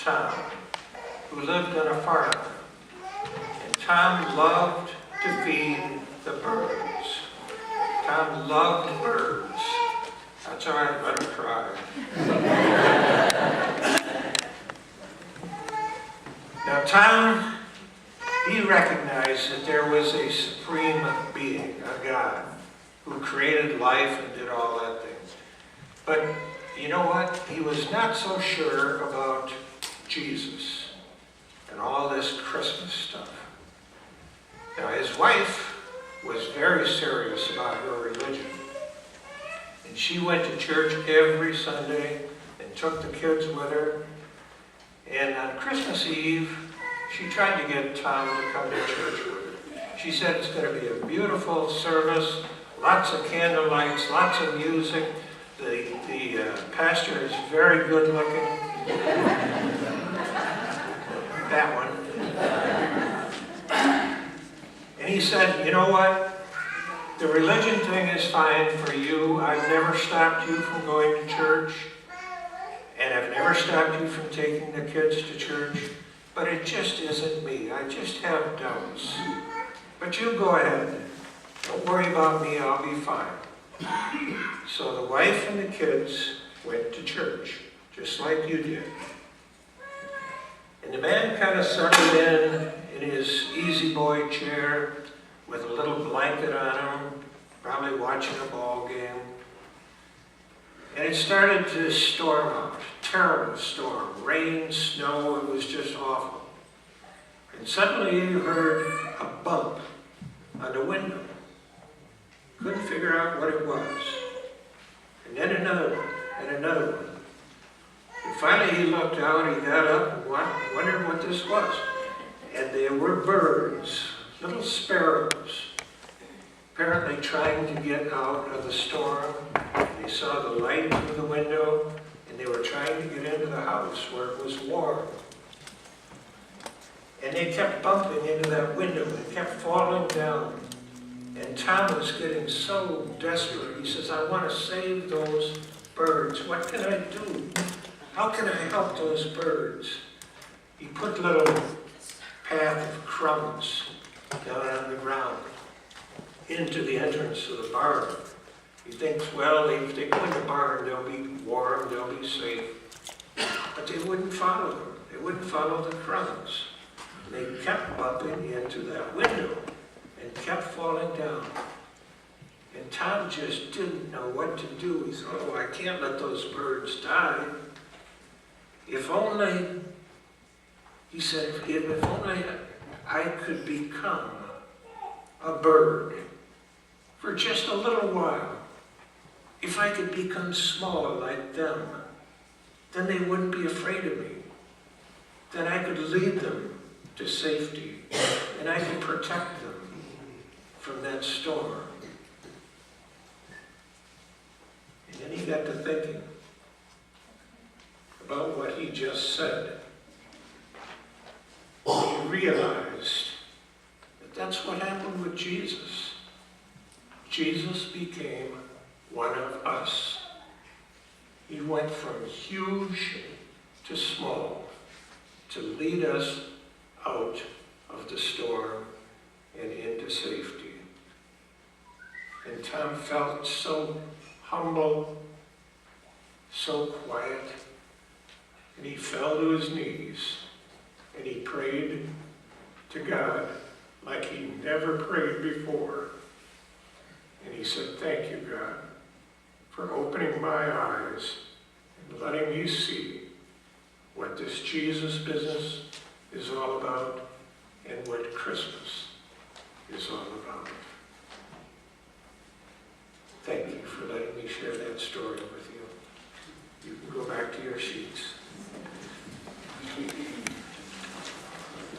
Tom, who lived on a farm. And Tom loved to feed the birds. Tom loved birds. That's all right, let him cry. Now Tom, he recognized that there was a supreme being, a God, who created life and did all that thing. But you know what? He was not so sure about Jesus and all this Christmas stuff. Now his wife was very serious about her religion. And she went to church every Sunday and took the kids with her. And on Christmas Eve, she tried to get Tom to come to church with her. She said it's going to be a beautiful service, lots of candlelights, lots of music. The pastor is very good looking. That one. And he said, you know what? The religion thing is fine for you. I've never stopped you from going to church. And I've never stopped you from taking the kids to church. But it just isn't me. I just have doubts. But you go ahead. Don't worry about me. I'll be fine. So the wife and the kids went to church, just like you did. And the man kind of settled in his easy boy chair with a little blanket on him, probably watching a ball game. And it started to storm out, terrible storm, rain, snow, it was just awful. And suddenly you heard a bump on the window. Couldn't figure out what it was. And then another one, and another one. And finally he looked out, he got up and wondered what this was. And there were birds, little sparrows, apparently trying to get out of the storm. They saw the light through the window, and they were trying to get into the house where it was warm. And they kept bumping into that window, and kept falling down. And Tom was getting so desperate. He says, I want to save those birds. What can I do? How can I help those birds? He put a little path of crumbs down on the ground into the entrance of the barn. He thinks, well, if they go in the barn, they'll be warm, they'll be safe. But they wouldn't follow them. They wouldn't follow the crumbs. They kept bumping into that window and kept falling down. And Tom just didn't know what to do. He thought, oh, I can't let those birds die. If only, he said, if only I could become a bird for just a little while. If I could become small like them, then they wouldn't be afraid of me. Then I could lead them to safety, and I could protect them from that storm. And then he got to thinking about what he just said. He realized that that's what happened with Jesus. Jesus became one of us. He went from huge to small to lead us out of the storm and into safety. And Tom felt so humble, so quiet, and he fell to his knees and he prayed to God like he never prayed before. And he said, thank you, God, for opening my eyes and letting me see what this Jesus business is all about and what Christmas is all about. Thank you for letting me share that story with you. You can go back to your sheets.